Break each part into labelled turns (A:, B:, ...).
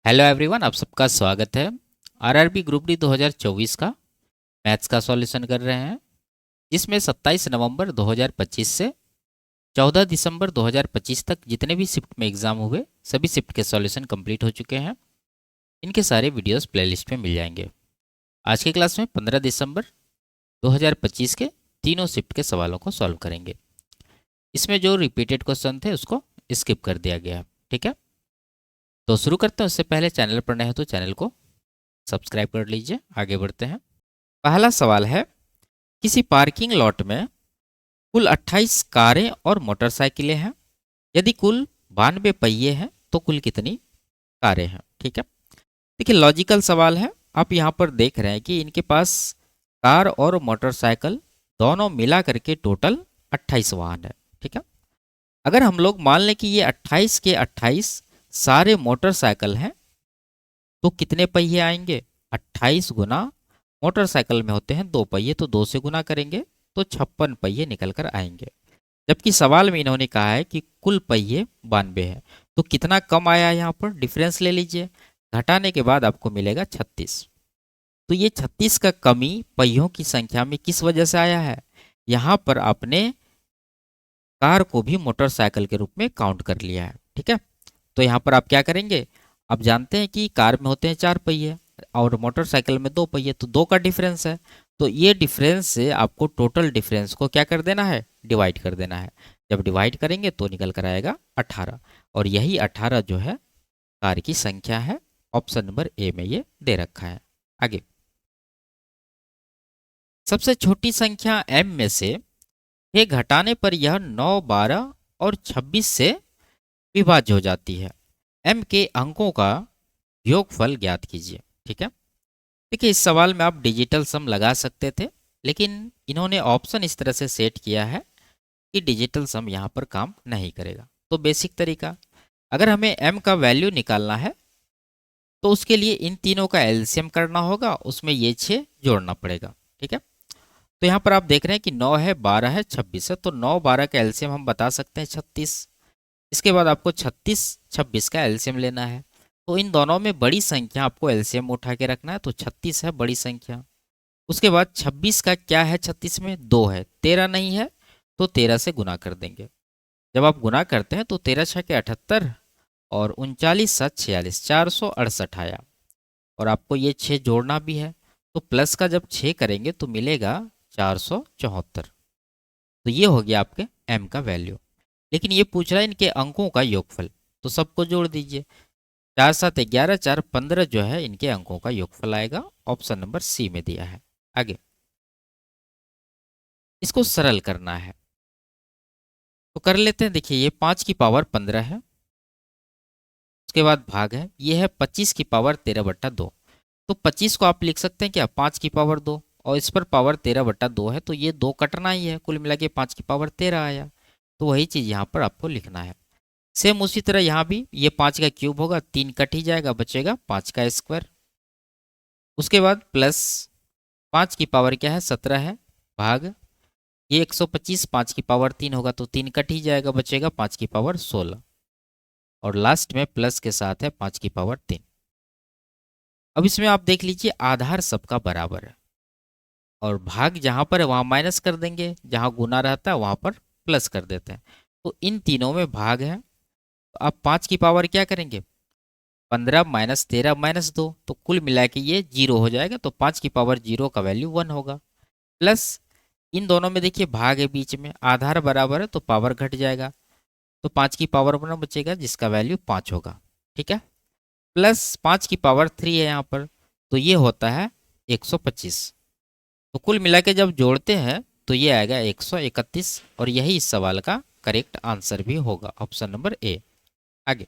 A: Hello everyone, आप सबका स्वागत है। आरआरबी ग्रुप डी 2024 का मैथ्स का सॉल्यूशन कर रहे हैं, जिसमें 27 नवंबर 2025 से 14 दिसंबर 2025 तक जितने भी शिफ्ट में एग्ज़ाम हुए सभी शिफ्ट के सॉल्यूशन कंप्लीट हो चुके हैं। इनके सारे वीडियोस प्लेलिस्ट में मिल जाएंगे। आज की क्लास में 15 दिसंबर 2025 के तीनों शिफ्ट के सवालों को सॉल्व करेंगे। इसमें जो रिपीटेड क्वेश्चन थे उसको स्किप कर दिया गया है। ठीक है, तो शुरू करते हैं। उससे पहले चैनल पर नए हो तो चैनल को सब्सक्राइब कर लीजिए। आगे बढ़ते हैं। पहला सवाल है, किसी पार्किंग लॉट में कुल 28 कारें और मोटरसाइकिलें हैं। यदि कुल 92 पहिए हैं तो कुल कितनी कारें हैं। ठीक है, देखिए लॉजिकल सवाल है। आप यहाँ पर देख रहे हैं कि इनके पास कार और मोटरसाइकिल दोनों मिला करके टोटल 28 वाहन है। ठीक है, अगर हम लोग मान लें कि ये 28 के 28 सारे मोटरसाइकिल हैं तो कितने पहिए आएंगे। 28 गुना मोटरसाइकिल में होते हैं 2 पहिए, तो 2 से गुना करेंगे तो 56 पहिए निकल कर आएंगे। जबकि सवाल में इन्होंने कहा है कि कुल पहिए 92 है, तो कितना कम आया है। यहाँ पर डिफरेंस ले लीजिए, घटाने के बाद आपको मिलेगा 36। तो ये 36 का कमी पहियों की संख्या में किस वजह से आया है। यहाँ पर आपने कार को भी मोटरसाइकिल के रूप में काउंट कर लिया है। ठीक है, तो यहाँ पर आप क्या करेंगे। आप जानते हैं कि कार में होते हैं 4 पहिए और मोटरसाइकिल में 2 पहिए, तो 2 का डिफरेंस है। तो ये डिफरेंस से आपको टोटल डिफरेंस को क्या कर देना है, डिवाइड कर देना है। जब डिवाइड करेंगे तो निकल कर आएगा 18, और यही 18 जो है कार की संख्या है। ऑप्शन नंबर ए में ये दे रखा है। आगे, सबसे छोटी संख्या m में से ये घटाने पर यह 9, 12 और 26 से विभाज्य हो जाती है। m के अंकों का योगफल ज्ञात कीजिए। ठीक है, देखिए इस सवाल में आप डिजिटल सम लगा सकते थे, लेकिन इन्होंने ऑप्शन इस तरह से सेट किया है कि डिजिटल सम यहाँ पर काम नहीं करेगा। तो बेसिक तरीका, अगर हमें m का वैल्यू निकालना है तो उसके लिए इन तीनों का एलसीएम करना होगा, उसमें ये 6 जोड़ना पड़ेगा। ठीक है, तो यहाँ पर आप देख रहे हैं कि 9 है, 12 है, 26 है, तो 9, 12 का एलसीएम हम बता सकते हैं 36। इसके बाद आपको 36, 26 का एलसीएम लेना है। तो इन दोनों में बड़ी संख्या आपको एलसीएम उठा के रखना है, तो 36 है बड़ी संख्या। उसके बाद 26 का क्या है, 36 में 2 है, 13 नहीं है, तो 13 से गुना कर देंगे। जब आप गुना करते हैं तो 13 छः के 78 और 39 7 46, 468 आया। और आपको ये 6 जोड़ना भी है, तो प्लस का जब 6 करेंगे तो मिलेगा 474। तो ये हो गया आपके m का वैल्यू। लेकिन ये पूछ रहा है इनके अंकों का योगफल, तो सबको जोड़ दीजिए। 4 7 11, 4 15 जो है इनके अंकों का योगफल आएगा। ऑप्शन नंबर सी में दिया है। आगे, इसको सरल करना है तो कर लेते हैं। देखिए ये 5 की पावर 15 है, उसके बाद भाग है, ये है 25 की पावर 13/2। तो 25 को आप लिख सकते हैं क्या, 5 की पावर 2, और इस पर पावर 13/2 है, तो ये 2 कटना ही है, कुल मिला के 5 की पावर 13 आया। तो वही चीज़ यहाँ पर आपको लिखना है। सेम उसी तरह यहाँ भी ये 5 का क्यूब होगा, 3 कट ही जाएगा, बचेगा 5 का स्क्वायर। उसके बाद प्लस 5 की पावर क्या है, 17 है, भाग ये 125, 5 की पावर 3 होगा, तो 3 कट ही जाएगा, बचेगा 5 की पावर 16, और लास्ट में प्लस के साथ है 5 की पावर 3। अब इसमें आप देख लीजिए आधार सबका बराबर है, और भाग जहाँ पर है वहाँ माइनस कर देंगे, जहाँ गुना रहता है वहाँ पर प्लस कर देते हैं। तो इन तीनों में भाग है, तो आप 5 की पावर क्या करेंगे, 15 माइनस 13 माइनस 2, तो कुल मिला के ये 0 हो जाएगा, तो 5 की पावर 0 का वैल्यू 1 होगा। प्लस इन दोनों में देखिए भाग है बीच में, आधार बराबर है तो पावर घट जाएगा, तो 5 की पावर 1 बचेगा जिसका वैल्यू 5 होगा। ठीक है, प्लस 5 की पावर 3 है यहाँ पर, तो ये होता है 125। तो कुल मिला के जब जोड़ते हैं तो ये आएगा 131, और यही इस सवाल का करेक्ट आंसर भी होगा। Option number A. आगे,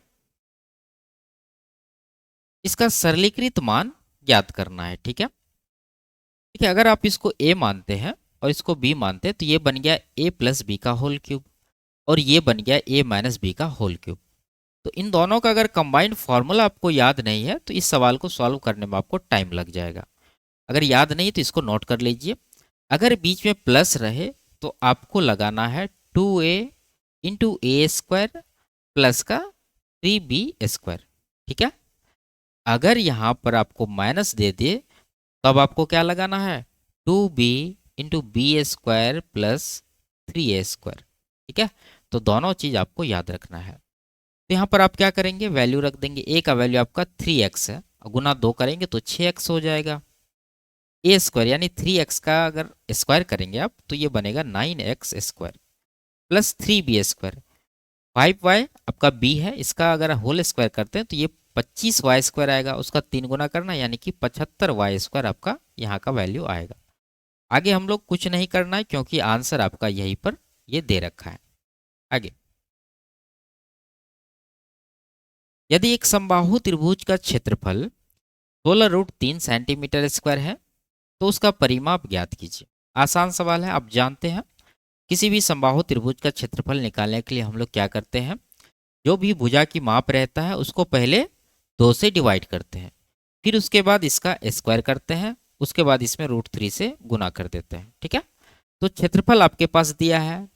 A: इसका सरलीकृत मान ज्ञात करना है। ठीक है, देखिए अगर आप इसको a मानते हैं और इसको b मानते हैं तो ये बन गया a प्लस बी का होल क्यूब, और ये बन गया a माइनस बी का होल क्यूब। तो इन दोनों का अगर कंबाइंड फार्मूला आपको याद नहीं है तो इस सवाल को सॉल्व करने में आपको टाइम लग जाएगा। अगर याद नहीं तो इसको नोट कर लीजिए। अगर बीच में प्लस रहे तो आपको लगाना है 2a इंटू ए स्क्वायर प्लस का 3b स्क्वायर। ठीक है, अगर यहाँ पर आपको माइनस दे दे तो अब आपको क्या लगाना है, 2b × b² प्लस 3a²। ठीक है, तो दोनों चीज़ आपको याद रखना है। तो यहाँ पर आप क्या करेंगे, वैल्यू रख देंगे। a का वैल्यू आपका 3x है, गुना 2 करेंगे तो 6x हो जाएगा। a² यानी 3x का अगर स्क्वायर करेंगे आप तो ये बनेगा 9x² प्लस 3b²। 5y आपका b है, इसका अगर होल स्क्वायर करते हैं तो ये 25y² आएगा, उसका 3 गुना करना यानी कि 75y² आपका यहाँ का वैल्यू आएगा। आगे हम लोग कुछ नहीं करना है क्योंकि आंसर आपका यहीं पर ये दे रखा है। आगे, यदि एक समबाहु त्रिभुज का क्षेत्रफल 16√3 सेंटीमीटर स्क्वायर है तो उसका परिमाप ज्ञात कीजिए। आसान सवाल है, आप जानते हैं किसी भी समबाहु त्रिभुज का क्षेत्रफल निकालने के लिए हम लोग क्या करते हैं, जो भी भुजा की माप रहता है उसको पहले 2 से डिवाइड करते हैं, फिर उसके बाद इसका स्क्वायर करते हैं, उसके बाद इसमें √3 से गुना कर देते हैं। ठीक है, तो क्षेत्रफल आपके पास दिया है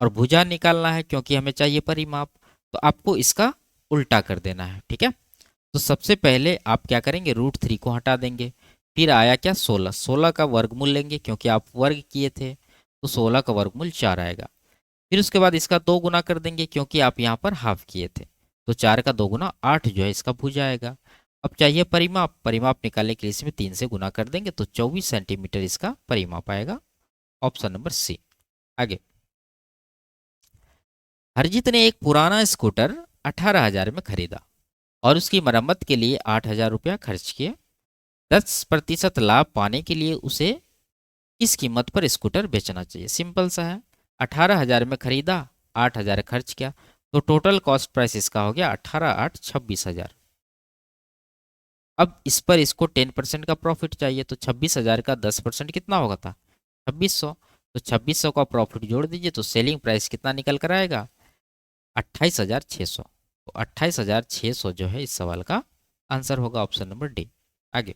A: और भुजा निकालना है क्योंकि हमें चाहिए परिमाप, तो आपको इसका उल्टा कर देना है। ठीक है, तो सबसे पहले आप क्या करेंगे, √3 को हटा देंगे, फिर आया क्या 16, 16 का वर्गमूल लेंगे क्योंकि आप वर्ग किए थे, तो 16 का वर्गमूल 4 आएगा। फिर उसके बाद इसका 2 गुना कर देंगे क्योंकि आप यहाँ पर हाफ किए थे, तो 4 का 2 गुना 8 जो है इसका भुजा आएगा। अब चाहिए परिमाप, परिमाप निकालने के लिए इसमें 3 से गुना कर देंगे तो 24 सेंटीमीटर इसका परिमाप आएगा। Option number C. आगे, हरजीत ने एक पुराना स्कूटर 18,000 में खरीदा और उसकी मरम्मत के लिए 8,000 रुपया खर्च किए। 10% लाभ पाने के लिए उसे किस कीमत पर स्कूटर बेचना चाहिए। सिंपल सा है, 18,000 में खरीदा, 8,000 खर्च किया, तो टोटल कॉस्ट प्राइस इसका हो गया 18 8 26,000। अब इस पर इसको 10% का प्रॉफिट चाहिए, तो 26,000 का 10% कितना होगा था, 2600। तो 2600 का प्रॉफिट जोड़ दीजिए तो सेलिंग प्राइस कितना निकल कर आएगा, 28,600। तो 28,600 जो है इस सवाल का आंसर होगा, ऑप्शन नंबर डी। आगे,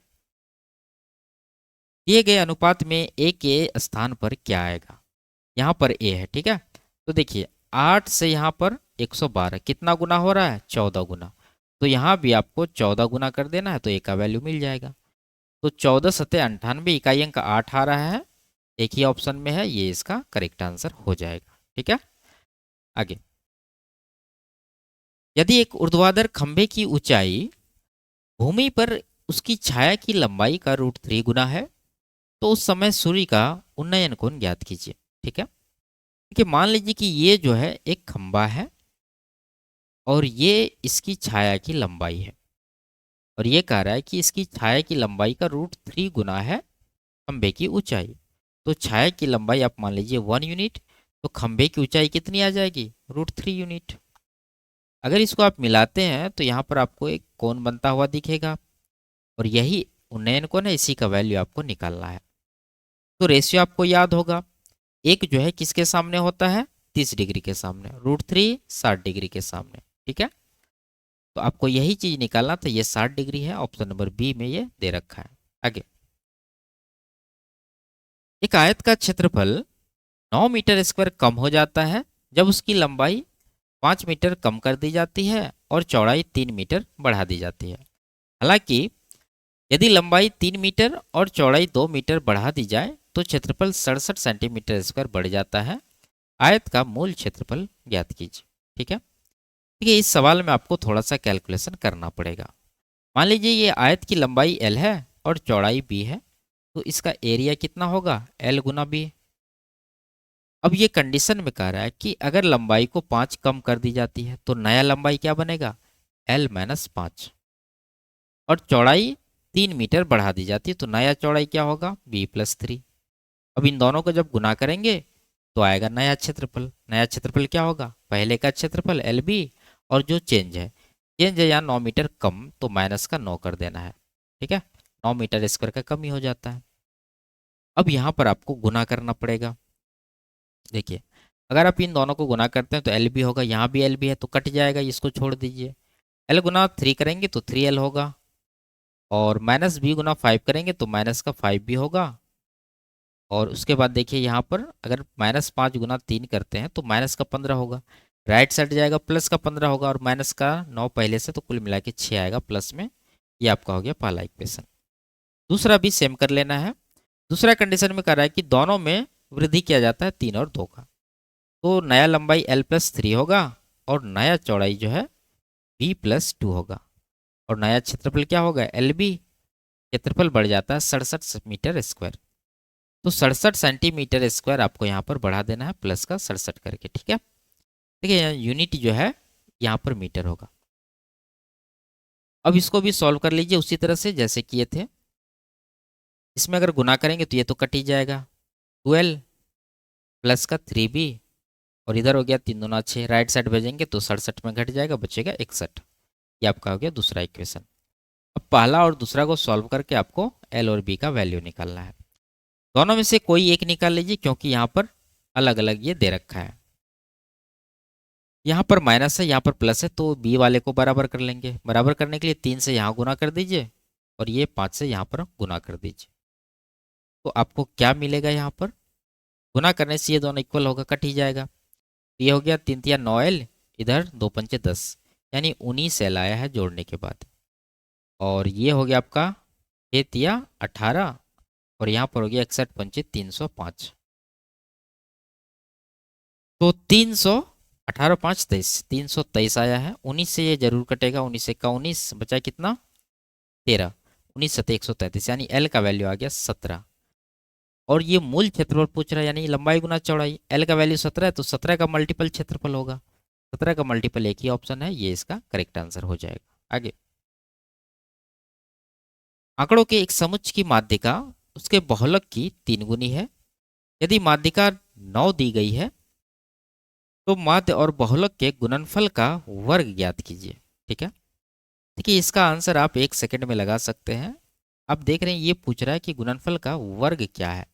A: दिए गए अनुपात में ए के स्थान पर क्या आएगा। यहाँ पर ए है, ठीक है, तो देखिए 8 से यहाँ पर 112 कितना गुना हो रहा है, 14 गुना, तो यहाँ भी आपको 14 गुना कर देना है तो ए का वैल्यू मिल जाएगा। तो 14 सत्ते 98, इकाई अंक 8 आ रहा है, एक ही ऑप्शन में है, ये इसका करेक्ट आंसर हो जाएगा। ठीक है, आगे, यदि एक ऊर्ध्वाधर खंभे की ऊंचाई भूमि पर उसकी छाया की लंबाई का √3 गुना है तो उस समय सूर्य का उन्नयन कोण ज्ञात कीजिए। ठीक है, देखिए मान लीजिए कि ये जो है एक खंभा है और ये इसकी छाया की लंबाई है, और ये कह रहा है कि इसकी छाया की लंबाई का √3 गुना है खंभे की ऊंचाई। तो छाया की लंबाई आप मान लीजिए 1 यूनिट, तो खंभे की ऊंचाई कितनी आ जाएगी, √3 यूनिट। अगर इसको आप मिलाते हैं तो यहाँ पर आपको एक कोण बनता हुआ दिखेगा और यही उन्नयन कोण है, इसी का वैल्यू आपको निकालना है। तो रेशियो आपको याद होगा, एक जो है किसके सामने होता है, 30 डिग्री के सामने, √3 60 डिग्री के सामने। ठीक है, तो आपको यही चीज निकालना था, ये 60 डिग्री है, ऑप्शन नंबर बी में ये दे रखा है। आगे, एक आयत का क्षेत्रफल 9 मीटर स्क्वायर कम हो जाता है जब उसकी लंबाई 5 मीटर कम कर दी जाती है और चौड़ाई 3 मीटर बढ़ा दी जाती है। हालांकि यदि लंबाई 3 मीटर और चौड़ाई 2 मीटर बढ़ा दी जाए तो क्षेत्रफल 67 सेंटीमीटर स्क्वायर बढ़ जाता है। आयत का मूल क्षेत्रफल ज्ञात कीजिए। ठीक है, देखिए इस सवाल में आपको थोड़ा सा कैलकुलेशन करना पड़ेगा। मान लीजिए ये आयत की लंबाई L है और चौड़ाई B है, तो इसका एरिया कितना होगा, L गुना B। अब ये कंडीशन में कह रहा है कि अगर लंबाई को 5 कम कर दी जाती है तो नया लंबाई क्या बनेगा, L-5, और चौड़ाई 3 मीटर बढ़ा दी जाती है तो नया चौड़ाई क्या होगा, B+3। अब इन दोनों को जब गुना करेंगे तो आएगा नया क्षेत्रफल। नया क्षेत्रफल क्या होगा, पहले का क्षेत्रफल LB और जो चेंज है यहाँ 9 मीटर कम, तो माइनस का 9 कर देना है। ठीक है, 9 मीटर स्क्वायर का कम ही हो जाता है। अब यहाँ पर आपको गुना करना पड़ेगा। देखिए अगर आप इन दोनों को गुना करते हैं तो LB होगा, यहाँ भी LB है तो कट जाएगा, इसको छोड़ दीजिए। L गुना 3 करेंगे तो 3L होगा, और -B गुना 5 करेंगे तो माइनस का 5 भी होगा। और उसके बाद देखिए यहाँ पर अगर -5 गुना 3 करते हैं तो माइनस का 15 होगा, राइट साइड जाएगा प्लस का 15 होगा, और माइनस का 9 पहले से, तो कुल मिला के 6 आएगा प्लस में, ये आपका हो गया पहला इक्वेशन। दूसरा भी सेम कर लेना है। दूसरा कंडीशन में कर रहा है कि दोनों में वृद्धि किया जाता है 3 और 2 का, तो नया लंबाई L+3 होगा और नया चौड़ाई जो है B+2 होगा, और नया क्षेत्रफल क्या होगा LB। क्षेत्रफल बढ़ जाता है 67 मीटर स्क्वायर, तो 67 सेंटीमीटर स्क्वायर आपको यहाँ पर बढ़ा देना है प्लस का 67 करके, ठीक है। देखिए यूनिट जो है यहाँ पर मीटर होगा। अब इसको भी सॉल्व कर लीजिए उसी तरह से जैसे किए थे। इसमें अगर गुना करेंगे तो ये तो कट ही जाएगा, 12 प्लस का 3B, और इधर हो गया 3 दूना 6, राइट साइड भेजेंगे तो 67 में घट जाएगा, बचेगा 61। ये आपका हो गया दूसरा इक्वेशन। अब पहला और दूसरा को सॉल्व करके आपको L और B का वैल्यू निकालना है। दोनों में से कोई एक निकाल लीजिए क्योंकि यहाँ पर अलग अलग ये दे रखा है। यहाँ पर माइनस है, यहाँ पर प्लस है, तो बी वाले को बराबर कर लेंगे। बराबर करने के लिए 3 से यहाँ गुना कर दीजिए और ये 5 से यहाँ पर गुना कर दीजिए, तो आपको क्या मिलेगा यहाँ पर गुना करने से ये दोनों इक्वल होगा, कट ही जाएगा। तो ये हो गया 3 तिया 9L, इधर 2 पंचे 10, यानी 19L आया है जोड़ने के बाद। और ये हो गया आपका 6 तिया 18, और यहाँ पर हो गया 61 पंचे 305, तो 318 5 23, 323 आया है। 19 से ये जरूर कटेगा, 19 से का 19 बचा कितना 13, 19 सत्ते 133, यानी L का वैल्यू आ गया 17। और ये मूल क्षेत्रफल पूछ रहा है, यानी लंबाई गुना चौड़ाई। L का वैल्यू 17 है तो 17 का मल्टीपल क्षेत्रफल होगा, 17 का मल्टीपल एक ही ऑप्शन है, ये इसका करेक्ट आंसर हो जाएगा। आगे, आंकड़ों के एक समुच्च की माध्यिका उसके बहुलक की 3 गुनी है। यदि माध्यिका 9 दी गई है तो माध्य और बहुलक के गुणनफल का वर्ग ज्ञात कीजिए, ठीक है। देखिए इसका आंसर आप 1 सेकंड में लगा सकते हैं। आप देख रहे हैं ये पूछ रहा है कि गुणनफल का वर्ग क्या है।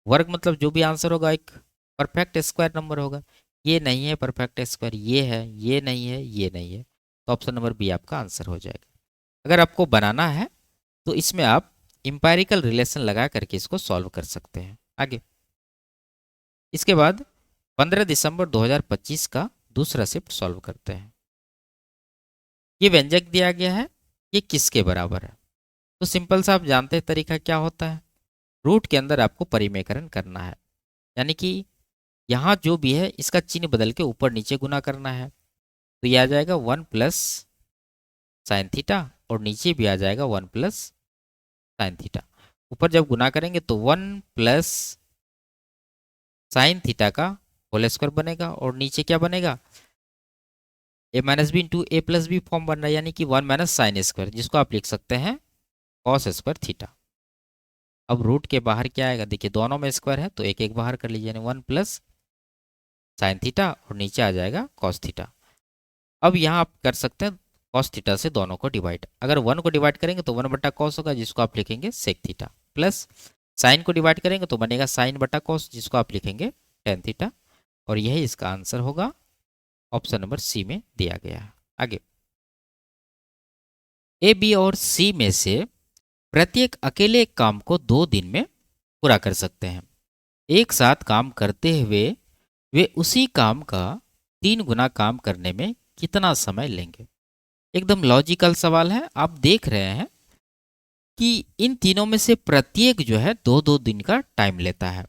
A: वर्ग मतलब जो भी आंसर होगा एक परफेक्ट स्क्वायर नंबर होगा। ये नहीं है परफेक्ट स्क्वायर, ये है, ये नहीं है, ये नहीं है, तो ऑप्शन नंबर बी आपका आंसर हो जाएगा। अगर आपको बनाना है तो इसमें आप इंपायरिकल रिलेशन लगा करके इसको सॉल्व कर सकते हैं। आगे, इसके बाद 15 दिसंबर 2025 का दूसरा शिफ्ट सॉल्व करते हैं। ये व्यंजक दिया गया है, ये किसके बराबर है। तो सिंपल सा आप जानते हैं तरीका क्या होता है। रूट के अंदर आपको परिमेयकरण करना है, यानी कि यहाँ जो भी है इसका चिन्ह बदल के ऊपर नीचे गुना करना है। तो ये आ जाएगा 1 प्लस साइन थीटा, और नीचे भी आ जाएगा 1 प्लस साइन थीटा। ऊपर जब गुना करेंगे तो 1 प्लस साइन थीटा का होल स्क्वायर बनेगा, और नीचे क्या बनेगा ए माइनस बी इंटू ए प्लस बी फॉर्म बन रहा है, यानी कि 1 माइनस साइन स्क्वायर, जिसको आप लिख सकते हैं कॉस स्क्वायर थीटा। अब रूट के बाहर क्या आएगा, देखिए दोनों में स्क्वायर है तो एक एक बाहर कर लीजिए, यानी 1 प्लस साइन थीटा, और नीचे आ जाएगा कॉस थीटा। अब यहाँ आप कर सकते हैं कॉस थीटा से दोनों को डिवाइड। अगर 1 को डिवाइड करेंगे तो 1 बटा कॉस होगा, जिसको आप लिखेंगे सेक थीटा, प्लस साइन को डिवाइड करेंगे तो बनेगा साइन बटा कॉस, जिसको आप लिखेंगे टेन थीटा। और यही इसका आंसर होगा, ऑप्शन नंबर सी में दिया गया है। आगे, ए बी और सी में से प्रत्येक अकेले काम को 2 दिन में पूरा कर सकते हैं। एक साथ काम करते हुए वे उसी काम का 3 गुना काम करने में कितना समय लेंगे। एकदम लॉजिकल सवाल है। आप देख रहे हैं कि इन तीनों में से प्रत्येक जो है 2-2 दिन का टाइम लेता है।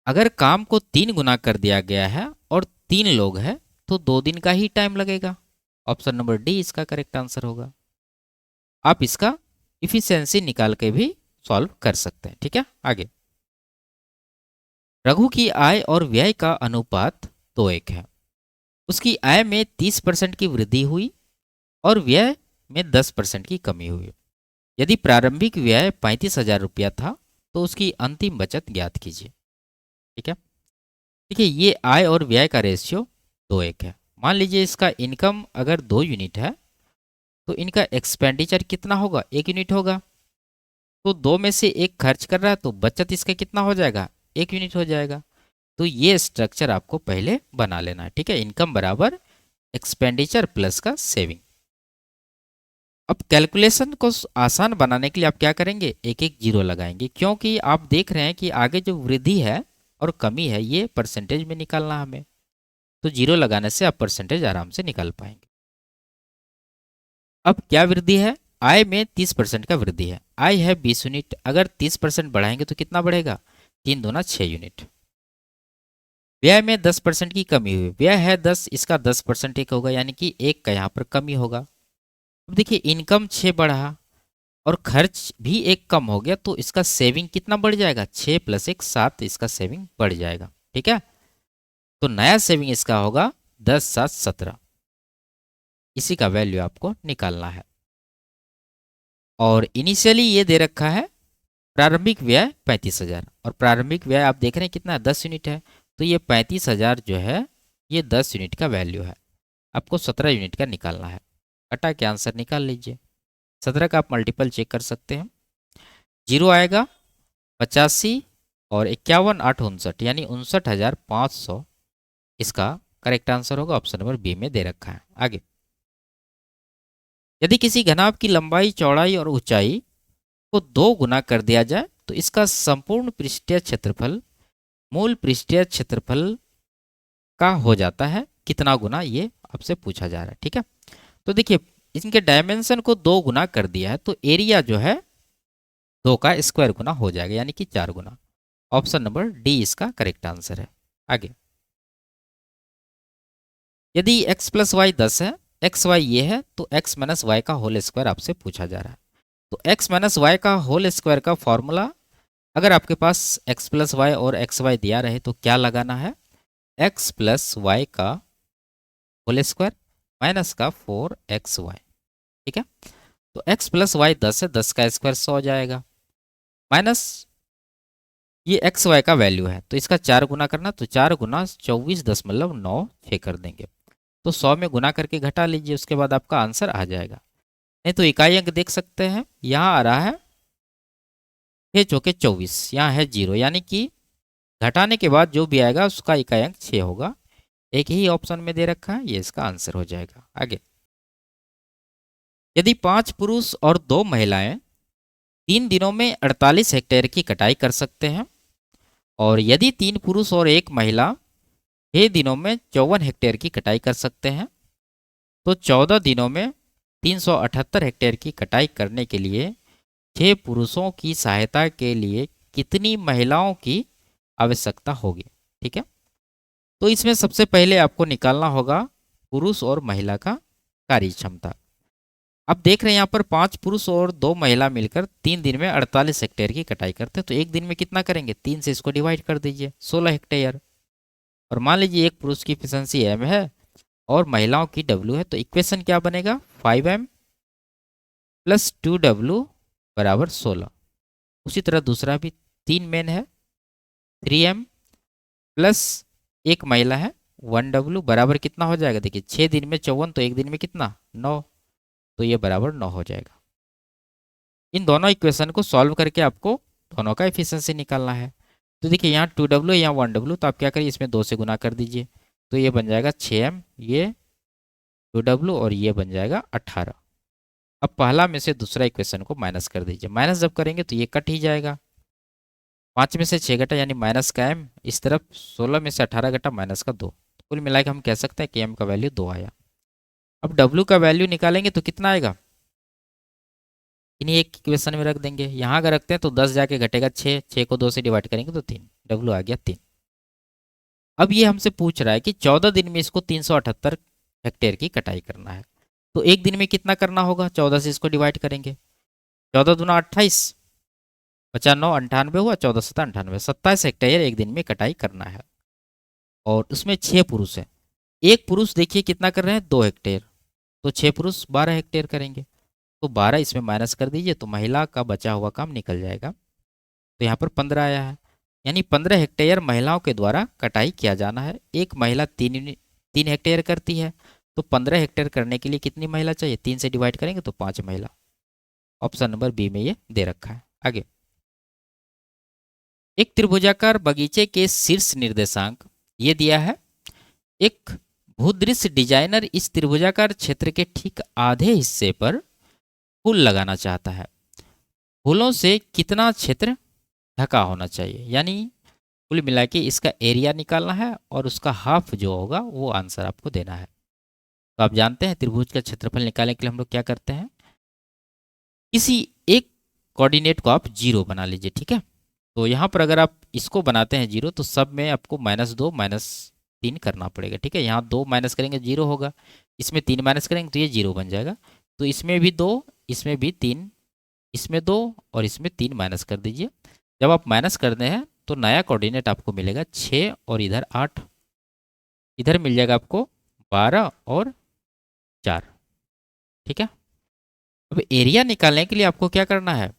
A: अगर काम को 3 गुना कर दिया गया है और 3 लोग हैं तो 2 दिन का ही टाइम लगेगा। ऑप्शन नंबर डी इसका करेक्ट आंसर होगा। आप इसका इफिशियंसी निकाल के भी सॉल्व कर सकते हैं, ठीक है। आगे, रघु की आय और व्यय का अनुपात 2:1 है। उसकी आय में 30% की वृद्धि हुई और व्यय में 10% की कमी हुई। यदि प्रारंभिक व्यय 35,000 रुपया था तो उसकी अंतिम बचत ज्ञात कीजिए, ठीक है। देखिए ये आय और व्यय का रेशियो 2:1 है। मान लीजिए इसका इनकम अगर 2 यूनिट है तो इनका एक्सपेंडिचर कितना होगा, 1 यूनिट होगा। तो 2 में से 1 खर्च कर रहा है तो बचत इसका कितना हो जाएगा, 1 यूनिट हो जाएगा। तो ये स्ट्रक्चर आपको पहले बना लेना है, ठीक है। इनकम बराबर एक्सपेंडिचर प्लस का सेविंग। अब कैलकुलेशन को आसान बनाने के लिए आप क्या करेंगे, एक एक जीरो लगाएंगे, क्योंकि आप देख रहे हैं कि आगे जो वृद्धि है और कमी है ये परसेंटेज में निकालना हमें। तो जीरो लगाने से आप परसेंटेज आराम से निकाल पाएंगे। अब क्या वृद्धि है, आय में 30% का वृद्धि है, आय है 20 यूनिट, अगर 30% बढ़ाएंगे तो कितना बढ़ेगा, 3 दूना 6 यूनिट। व्यय में 10% की कमी हुई, व्यय है 10, इसका 10% एक होगा, यानी कि एक का यहाँ पर कमी होगा। अब देखिए इनकम 6 बढ़ा और खर्च भी एक कम हो गया, तो इसका सेविंग कितना बढ़ जाएगा, 6 + 1 7, इसका सेविंग बढ़ जाएगा। ठीक है, तो नया सेविंग इसका होगा 10 7 17, इसी का वैल्यू आपको निकालना है। और इनिशियली ये दे रखा है प्रारंभिक व्यय 35,000, और प्रारंभिक व्यय आप देख रहे हैं कितना है, 10 यूनिट है, तो ये 35,000 जो है ये 10 यूनिट का वैल्यू है, आपको 17 यूनिट का निकालना है। हटा के आंसर निकाल लीजिए। 17 का आप मल्टीपल चेक कर सकते हैं, 0 आएगा, 85 और 51 8 59, यानी 59,500 इसका करेक्ट आंसर होगा। ऑप्शन नंबर बी में दे रखा है। आगे, यदि किसी घनाभ की लंबाई चौड़ाई और ऊंचाई को 2 गुना कर दिया जाए तो इसका संपूर्ण पृष्ठीय क्षेत्रफल मूल पृष्ठीय क्षेत्रफल का हो जाता है कितना गुना, ये आपसे पूछा जा रहा है। ठीक है, तो देखिए इनके डायमेंशन को 2 गुना कर दिया है, तो एरिया जो है 2 का स्क्वायर गुना हो जाएगा, यानी कि 4 गुना। ऑप्शन नंबर डी इसका करेक्ट आंसर है। आगे, यदि x + y 10 है, एक्स वाई ये है, तो x - y का होल स्क्वायर आपसे पूछा जा रहा है। तो x - y का होल स्क्वायर का फॉर्मूला, अगर आपके पास x + y और xy दिया रहे तो क्या लगाना है, x + y का होल स्क्वायर माइनस का 4xy। ठीक है, तो x + y 10 है, 10 का स्क्वायर 100 हो जाएगा, माइनस ये एक्स वाई का वैल्यू है, तो इसका 4 गुना करना, तो 4 गुना 24.96 कर देंगे, तो 100 में गुना करके घटा लीजिए, उसके बाद आपका आंसर आ जाएगा। नहीं तो इकाई अंक देख सकते हैं, यहाँ आ रहा है 6 चौके 24, यहाँ है 0, यानी कि घटाने के बाद जो भी आएगा उसका इकाई अंक 6 होगा। एक ही ऑप्शन में दे रखा है, ये इसका आंसर हो जाएगा। आगे, यदि 5 पुरुष और 2 महिलाएं 3 दिनों में 48 हेक्टेयर की कटाई कर सकते हैं, और यदि 3 पुरुष और 1 महिला 6 दिनों में 54 हेक्टेयर की कटाई कर सकते हैं, तो 14 दिनों में 378 हेक्टेयर की कटाई करने के लिए 6 पुरुषों की सहायता के लिए कितनी महिलाओं की आवश्यकता होगी। ठीक है, तो इसमें सबसे पहले आपको निकालना होगा पुरुष और महिला का कार्य क्षमता। अब देख रहे हैं यहाँ पर 5 पुरुष और 2 महिला मिलकर 3 दिन में 48 हेक्टेयर की कटाई करते हैं, तो एक दिन में कितना करेंगे, 3 से इसको डिवाइड कर दीजिए, 16 हेक्टेयर। और मान लीजिए एक पुरुष की एफिशिएंसी m है और महिलाओं की w है, तो इक्वेशन क्या बनेगा, 5m + 2w = 16। उसी तरह दूसरा भी 3 मेन है, 3m + 1 महिला है, 1w बराबर कितना हो जाएगा, देखिए 6 दिन में 54, तो एक दिन में कितना 9, तो ये बराबर 9 हो जाएगा। इन दोनों इक्वेशन को सॉल्व करके आपको दोनों का एफिशिएंसी निकालना है। तो देखिए यहाँ 2w यहाँ 1w, तो आप क्या करिए इसमें 2 से गुना कर दीजिए, तो ये बन जाएगा 6m, ये 2w और ये बन जाएगा 18। अब पहला में से दूसरा इक्वेशन को माइनस कर दीजिए, माइनस जब करेंगे तो ये कट ही जाएगा, 5 में से 6 घटा यानी माइनस का m, इस तरफ 16 में से 18 घटा माइनस का 2, तो कुल मिला के हम कह सकते हैं कि m का वैल्यू 2 आया। अब w का वैल्यू निकालेंगे तो कितना आएगा, इन्हीं एक इक्वेशन में रख देंगे, यहाँ अगर रखते हैं तो 10 जाके घटेगा 6, 6 को 2 से डिवाइड करेंगे तो 3, w आ गया 3। अब ये हमसे पूछ रहा है कि 14 दिन में इसको 378 हेक्टेयर की कटाई करना है, तो एक दिन में कितना करना होगा, 14 से इसको डिवाइड करेंगे, 14 दूना 28, 95 98 हुआ, 14 7 98, 27 हेक्टेयर एक दिन में कटाई करना है। और उसमें 6 पुरुष हैं, एक पुरुष देखिए कितना कर रहे हैं, 2 हेक्टेयर, तो 6 पुरुष 12 हेक्टेयर करेंगे, तो 12 इसमें माइनस कर दीजिए, तो महिला का बचा हुआ काम निकल जाएगा, तो यहाँ पर 15 आया है, यानी 15 हेक्टेयर महिलाओं के द्वारा कटाई किया जाना है। एक महिला 3 हेक्टेयर करती है, तो 15 हेक्टेयर करने के लिए कितनी महिला चाहिए, 3 से डिवाइड करेंगे तो 5 महिला। ऑप्शन नंबर बी में ये दे रखा है। आगे, एक त्रिभुजाकार बगीचे के शीर्ष निर्देशांक ये दिया है, एक भूदृश्य डिजाइनर इस त्रिभुजाकार क्षेत्र के ठीक आधे हिस्से पर फूल लगाना चाहता है, फूलों से कितना क्षेत्र ढका होना चाहिए, यानी कुल मिला के इसका एरिया निकालना है और उसका हाफ जो होगा वो आंसर आपको देना है। तो आप जानते हैं त्रिभुज का क्षेत्रफल निकालने के लिए हम लोग क्या करते हैं, किसी एक कोऑर्डिनेट को आप जीरो बना लीजिए, ठीक है। तो यहाँ पर अगर आप इसको बनाते हैं जीरो तो सब में आपको -2 -3 करना पड़ेगा, ठीक है। यहाँ 2 माइनस करेंगे जीरो होगा, इसमें 3 माइनस करेंगे तो ये जीरो बन जाएगा। तो इसमें भी 2, इसमें भी 3, इसमें 2 और इसमें 3 माइनस कर दीजिए। जब आप माइनस करते हैं तो नया कोऑर्डिनेट आपको मिलेगा 6 और इधर 8, इधर मिल जाएगा आपको 12 और 4, ठीक है। अब एरिया निकालने के लिए आपको क्या करना है,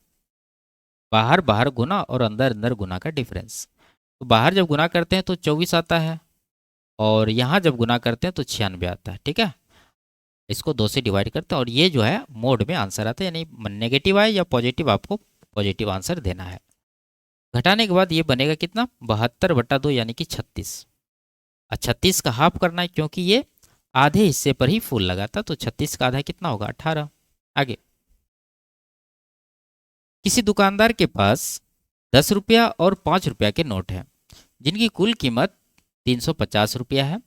A: बाहर बाहर गुना और अंदर अंदर गुना का डिफरेंस। तो बाहर जब गुना करते हैं तो 24 आता है और यहाँ जब गुना करते हैं तो 96 आता है, ठीक है। इसको 2 से डिवाइड करते हैं और ये जो है मोड में आंसर आता है, यानी नेगेटिव आए या पॉजिटिव, आपको पॉजिटिव आंसर देना है। घटाने के बाद ये बनेगा कितना, 72/2 यानी कि 36। 36 का हाफ करना है क्योंकि ये आधे हिस्से पर ही फूल लगा था, तो 36 का आधा कितना होगा, 18। आगे, किसी दुकानदार के पास 10 रुपया और 5 रुपया के नोट हैं जिनकी कुल कीमत 350 रुपया है।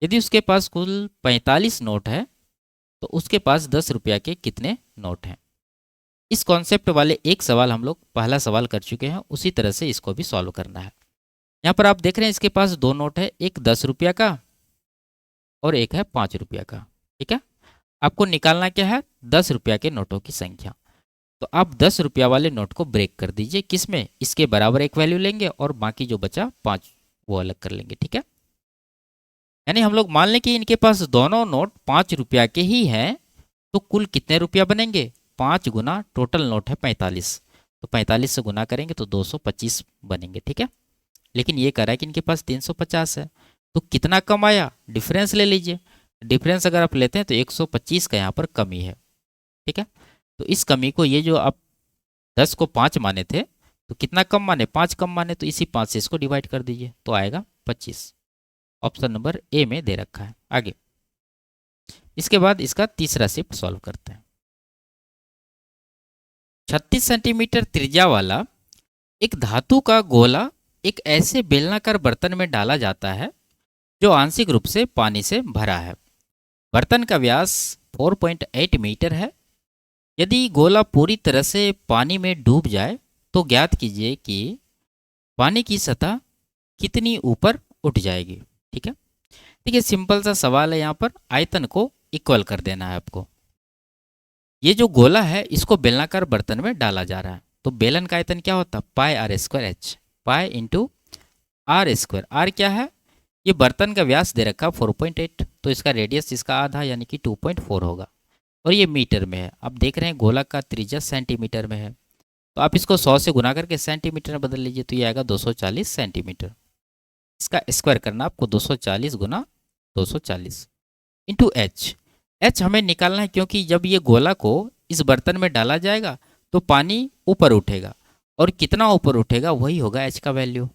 A: यदि उसके पास कुल 45 नोट है तो उसके पास 10 रुपया के कितने नोट हैं। इस कॉन्सेप्ट वाले एक सवाल हम लोग पहला सवाल कर चुके हैं, उसी तरह से इसको भी सॉल्व करना है। यहाँ पर आप देख रहे हैं इसके पास दो नोट है, एक 10 रुपया का और एक है 5 रुपया का, ठीक है। आपको निकालना क्या है, 10 रुपया के नोटों की संख्या। तो आप 10 रुपया वाले नोट को ब्रेक कर दीजिए, किसमें, इसके बराबर एक वैल्यू लेंगे और बाकी जो बचा 5 वो अलग कर लेंगे, ठीक है। यानी हम लोग मान लें कि इनके पास दोनों नोट 5 रुपया के ही हैं, तो कुल कितने रुपया बनेंगे, 5 गुना टोटल नोट है 45, तो 45 से गुना करेंगे तो 225 बनेंगे, ठीक है। लेकिन ये कह रहा है कि इनके पास 350 है, तो कितना कम आया, डिफरेंस ले लीजिए। डिफरेंस अगर आप लेते हैं तो 125 का यहाँ पर कमी है, ठीक है। तो इस कमी को, ये जो आप 10 को 5 माने थे तो कितना कम माने, 5 कम माने, तो इसी 5 से इसको डिवाइड कर दीजिए तो आएगा 25। ऑप्शन नंबर ए में दे रखा है। आगे, इसके बाद इसका तीसरा शिफ्ट सॉल्व करते हैं। 36 सेंटीमीटर त्रिज्या वाला एक धातु का गोला एक ऐसे बेलनाकार बर्तन में डाला जाता है जो आंशिक रूप से पानी से भरा है। बर्तन का व्यास 4.8 मीटर है। यदि गोला पूरी तरह से पानी में डूब जाए तो ज्ञात कीजिए कि पानी की सतह कितनी ऊपर उठ जाएगी, ठीक है। देखिए सिंपल सा सवाल है, यहाँ पर आयतन को इक्वल कर देना है आपको। ये जो गोला है इसको बेलनाकार बर्तन में डाला जा रहा है, तो बेलन का आयतन क्या होता है, pi R square H, pi into R square. R क्या है, ये बर्तन का व्यास दे रखा 4.8, तो इसका रेडियस इसका आधा यानी कि 2.4 होगा और ये मीटर में है। आप देख रहे हैं गोला का त्रिज्या सेंटीमीटर में है, तो आप इसको 100 से गुना करके सेंटीमीटर में बदल लीजिए तो ये आएगा 240 सेंटीमीटर। इसका स्क्वायर करना आपको 240 गुना 240 इंटू एच। एच हमें निकालना है क्योंकि जब ये गोला को इस बर्तन में डाला जाएगा तो पानी ऊपर उठेगा और कितना ऊपर उठेगा वही होगा एच का वैल्यू।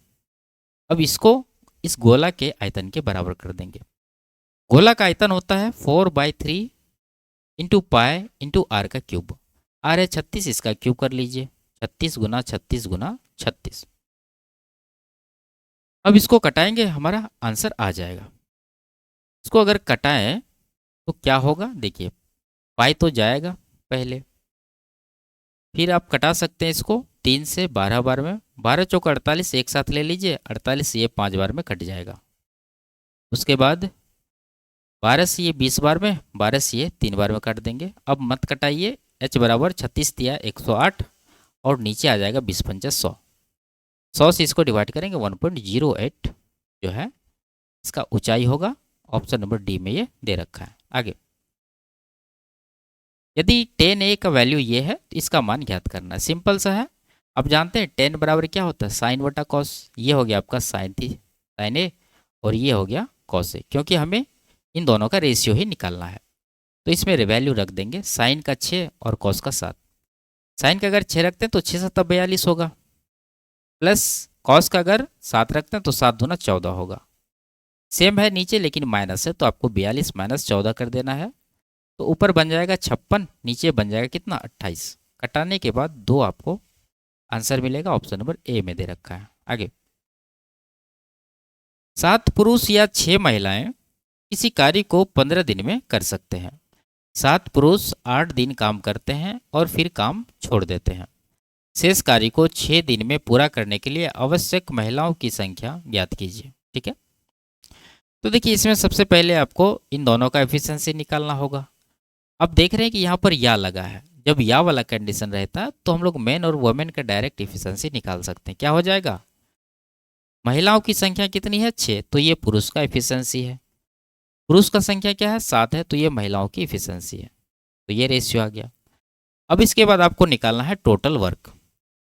A: अब इसको इस गोला के आयतन के बराबर कर देंगे। गोला का आयतन होता है 4/3 इंटू पाई इंटू आर का क्यूब। आर है 36, इसका क्यूब कर लीजिए, 36 गुना 36 गुना 36। अब इसको कटाएंगे, हमारा आंसर आ जाएगा। इसको अगर कटाएं तो क्या होगा, देखिए पाई तो जाएगा पहले, फिर आप कटा सकते हैं इसको 3 से 12 बार में, 12 चौक 48 एक साथ ले लीजिए, 48 ये 5 बार में कट जाएगा। उसके बाद 12 से ये 20 बार में, 12 से ये 3 बार में काट देंगे। अब मत कटाइए, h बराबर 36 दिया 108 और नीचे आ जाएगा 20 पंचा 100। 100 से इसको डिवाइड करेंगे 1.08 जो है इसका ऊंचाई होगा। ऑप्शन नंबर डी में ये दे रखा है। आगे, यदि 10a का वैल्यू ये है तो इसका मान ज्ञात करना है। सिंपल सा है, आप जानते हैं 10 बराबर क्या होता है, साइन बटा कॉस। ये हो गया आपका साइन थी, साइन ए, और ये हो गया कॉस ए, क्योंकि हमें इन दोनों का रेशियो ही निकालना है। तो इसमें वैल्यू रख देंगे, साइन का 6 और कॉस का 7। साइन का अगर 6 रखते हैं तो 6 7 42 होगा, प्लस कॉस का अगर 7 रखते हैं तो 7 दूना 14 होगा। सेम है नीचे लेकिन माइनस है, तो आपको 42 माइनस 14 कर देना है। तो ऊपर बन जाएगा 56, नीचे बन जाएगा कितना 28। कटाने के बाद 2 आपको आंसर मिलेगा, ऑप्शन नंबर ए में दे रखा है। आगे, 7 पुरुष या 6 महिलाएं किसी कार्य को 15 दिन में कर सकते हैं। 7 पुरुष 8 दिन काम करते हैं और फिर काम छोड़ देते हैं। शेष कार्य को 6 दिन में पूरा करने के लिए आवश्यक महिलाओं की संख्या ज्ञात कीजिए। ठीक है, तो देखिए इसमें सबसे पहले आपको इन दोनों का एफिशिएंसी निकालना होगा। अब देख रहे हैं कि यहाँ पर या लगा है, जब या वाला कंडीशन रहता है तो हम लोग मेन और वुमेन का डायरेक्ट एफिशिएंसी निकाल सकते हैं। क्या हो जाएगा, महिलाओं की संख्या कितनी है 6, तो ये पुरुष का एफिशिएंसी है। पुरुष का संख्या क्या है 7 है, तो ये महिलाओं की एफिशिएंसी है। तो ये रेशियो आ गया। अब इसके बाद आपको निकालना है टोटल वर्क।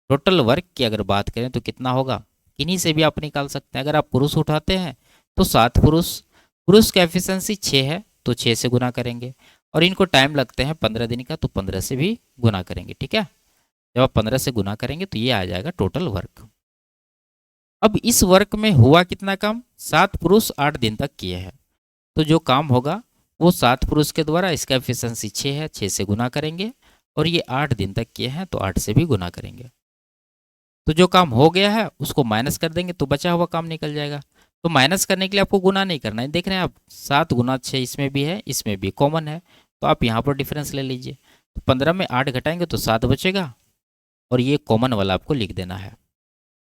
A: टोटल वर्क की अगर बात करें तो कितना होगा, किन्हीं से भी आप निकाल सकते हैं। अगर आप पुरुष उठाते हैं तो 7 पुरुष, पुरुष का एफिशिएंसी 6 है तो 6 से गुना करेंगे, और इनको टाइम लगते हैं 15 दिन का, तो 15 से भी गुना करेंगे। ठीक है, जब आप 15 से गुना करेंगे तो ये आ जाएगा टोटल वर्क। अब इस वर्क में हुआ कितना काम, 7 पुरुष 8 दिन तक किए हैं, तो जो काम होगा वो 7 पुरुष के द्वारा, इसका एफिशिएंसी 6 है, 6 से गुना करेंगे, और ये 8 दिन तक किए हैं तो 8 से भी गुना करेंगे। तो जो काम हो गया है उसको माइनस कर देंगे तो बचा हुआ काम निकल जाएगा। तो माइनस करने के लिए आपको गुना नहीं करना है। देख रहे हैं आप 7 गुना 6 इसमें भी है, इसमें भी कॉमन है, तो आप यहाँ पर डिफरेंस ले लीजिए। तो 15 में 8 घटाएंगे तो 7 बचेगा, और ये कॉमन वाला आपको लिख देना है।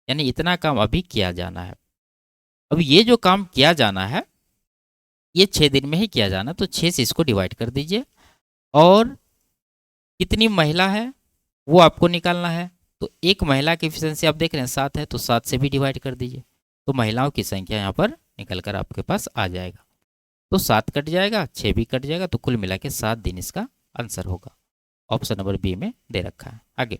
A: यानी इतना काम अभी किया जाना है। अब ये जो काम किया जाना है ये 6 दिन में ही किया जाना, तो 6 से इसको डिवाइड कर दीजिए, और कितनी महिला है वो आपको निकालना है। तो एक महिला की एफिशिएंसी आप देख रहे हैं 7 है, तो 7 से भी डिवाइड कर दीजिए, तो महिलाओं की संख्या यहाँ पर निकल कर आपके पास आ जाएगा। तो 7 कट जाएगा, 6 भी कट जाएगा, तो कुल मिला के 7 दिन इसका आंसर होगा। ऑप्शन नंबर बी में दे रखा है। आगे,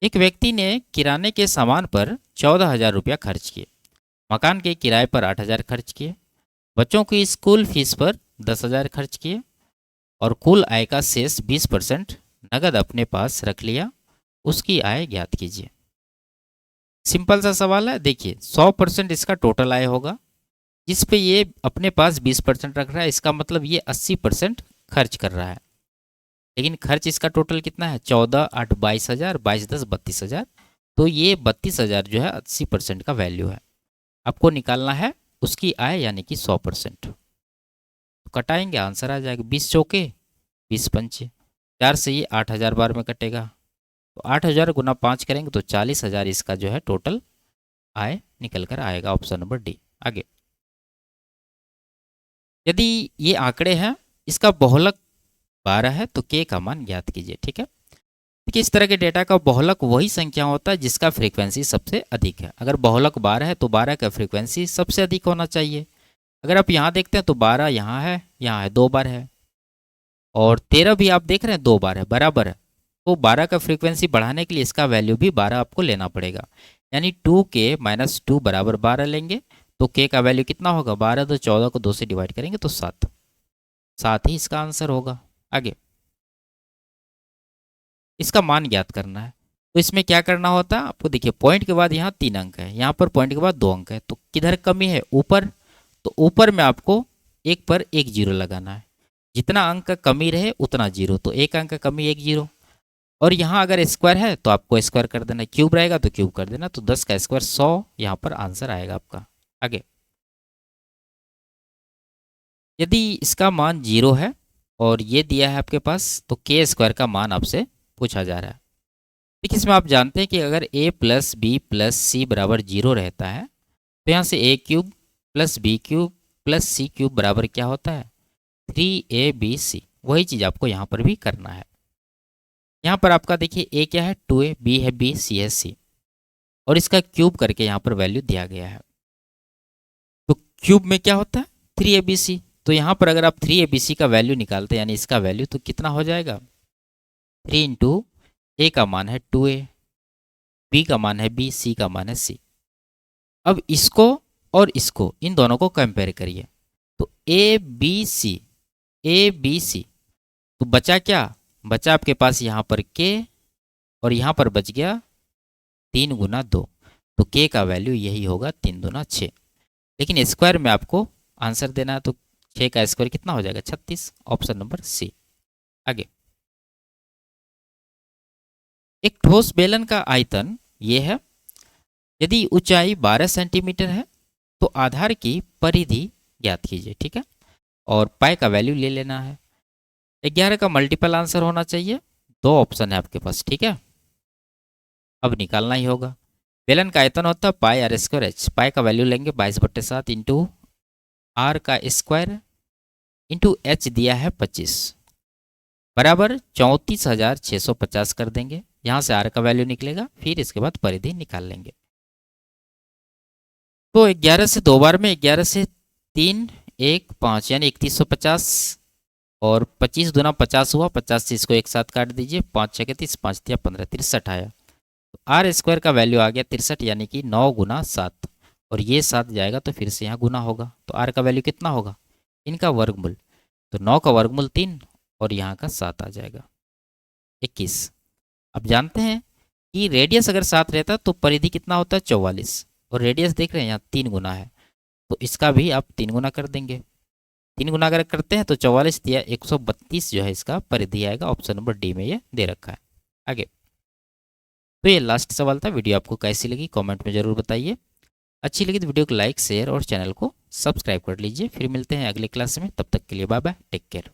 A: एक व्यक्ति ने किराने के सामान पर 14,000 रुपया खर्च किए, मकान के किराए पर 8,000 खर्च किए, बच्चों की स्कूल फीस पर 10,000 खर्च किए, और कुल आय का शेष 20% नगद अपने पास रख लिया। उसकी आय ज्ञात कीजिए। सिंपल सा सवाल है। देखिए 100% इसका टोटल आय होगा, जिस पे ये अपने पास 20% रख रहा है, इसका मतलब ये 80% खर्च कर रहा है। लेकिन खर्च इसका टोटल कितना है, 14 8 22,000, 22 10 32,000, तो ये 32,000 जो है 80% का वैल्यू है। आपको निकालना है उसकी आय यानी कि 100%। तो कटाएंगे, आंसर आ जाएगा 20 चौके 20 पंचे, 4 से ये 8,000 बार में कटेगा, तो 8,000 गुना 5 करेंगे तो 40,000 इसका जो है टोटल आय निकल कर आएगा। Option number D. आगे, यदि ये आंकड़े हैं, इसका बहुलक 12 है तो के का मान ज्ञात कीजिए। ठीक है, देखिए इस तरह के डेटा का बहुलक वही संख्या होता है जिसका फ्रीक्वेंसी सबसे अधिक है। अगर बहुलक 12 है तो 12 का फ्रीक्वेंसी सबसे अधिक होना चाहिए। अगर आप यहाँ देखते हैं तो 12 यहाँ है 2 बार है, और 13 भी आप देख रहे हैं 2 बार है, बराबर है। तो 12 का फ्रीक्वेंसी बढ़ाने के लिए इसका वैल्यू भी 12 आपको लेना पड़ेगा, यानी 2k - 2 बराबर 12 लेंगे, तो k का वैल्यू कितना होगा 12, तो 14 को 2 से डिवाइड करेंगे तो 7, 7 ही इसका आंसर होगा। आगे, इसका मान ज्ञात करना है, तो इसमें क्या करना होता है आपको, देखिए पॉइंट के बाद यहाँ 3 अंक है, यहाँ पर पॉइंट के बाद 2 अंक है, तो किधर कमी है ऊपर, तो ऊपर में आपको एक पर एक जीरो लगाना है। जितना अंक का कमी रहे उतना जीरो, तो एक अंक का कमी एक जीरो, और यहाँ अगर स्क्वायर है तो आपको स्क्वायर कर देना, क्यूब रहेगा तो क्यूब कर देना, तो 10 का स्क्वायर 100 यहाँ पर आंसर आएगा आपका। आगे, यदि इसका मान 0 है और ये दिया है आपके पास, तो के स्क्वायर का मान आपसे पूछा जा रहा है। देखिए इसमें आप जानते हैं कि अगर a + b + c बराबर 0 रहता है, तो यहाँ से a³ + b³ + c³ बराबर क्या होता है 3abc। वही चीज़ आपको यहाँ पर भी करना है। यहाँ पर आपका देखिए a क्या है 2a, b है b, c है c, और इसका क्यूब करके यहाँ पर वैल्यू दिया गया है। तो क्यूब में क्या होता है 3abc, तो यहाँ पर अगर आप 3abc का वैल्यू निकालते हैं यानी इसका वैल्यू, तो कितना हो जाएगा 3 × a का मान है 2a, b का मान है b, c का मान है c। अब इसको और इसको इन दोनों को कंपेयर करिए, तो a b c, तो बचा क्या, बचा आपके पास यहाँ पर k, और यहाँ पर बच गया 3 × 2, तो k का वैल्यू यही होगा 3 दूना 6। लेकिन स्क्वायर में आपको आंसर देना है, तो 6 का स्क्वायर कितना हो जाएगा 36। Option number C. आगे, एक ठोस बेलन का आयतन ये है। यदि ऊंचाई 12 सेंटीमीटर है तो आधार की परिधि ज्ञात कीजिए। ठीक है, और पाई का वैल्यू ले लेना है। 11 का मल्टीपल आंसर होना चाहिए, 2 ऑप्शन है आपके पास, ठीक है। अब निकालना ही होगा। बेलन का आयतन होता है पाई आर स्क्वायर एच। पाई का वैल्यू लेंगे 22/7 इंटू आर का स्क्वायर इंटू एच दिया है 25 बराबर 34,650 कर देंगे। यहाँ से आर का वैल्यू निकलेगा, फिर इसके बाद परिधि निकाल लेंगे। तो 11 से 2 बार में 11 से 3 1 5 यानी 3150 और 25 दूना 50 हुआ, 50 से इसको एक साथ काट दीजिए, 5 6 30, 5 दिया 15, 63 आया। तो आर स्क्वायर का वैल्यू आ गया 63 यानी कि 9 गुना 7 और ये 7 जाएगा तो फिर से यहाँ गुना होगा। तो आर का वैल्यू कितना होगा, इनका वर्गमूल, तो 9 का वर्गमूल 3 और यहाँ का 7 आ जाएगा 21। अब जानते हैं कि रेडियस अगर 7 रहता तो परिधि कितना होता है 44 और रेडियस देख रहे हैं यहाँ 3 गुना है, तो इसका भी आप 3 गुना कर देंगे। 3 गुना अगर करते हैं तो 44 दिया 132 जो है इसका परिधि आएगा। ऑप्शन नंबर डी में ये दे रखा है। आगे, तो ये लास्ट सवाल था। वीडियो आपको कैसी लगी कमेंट में ज़रूर बताइए। अच्छी लगी तो वीडियो को लाइक शेयर और चैनल को सब्सक्राइब कर लीजिए। फिर मिलते हैं अगले क्लास में, तब तक के लिए बाय बाय, टेक केयर।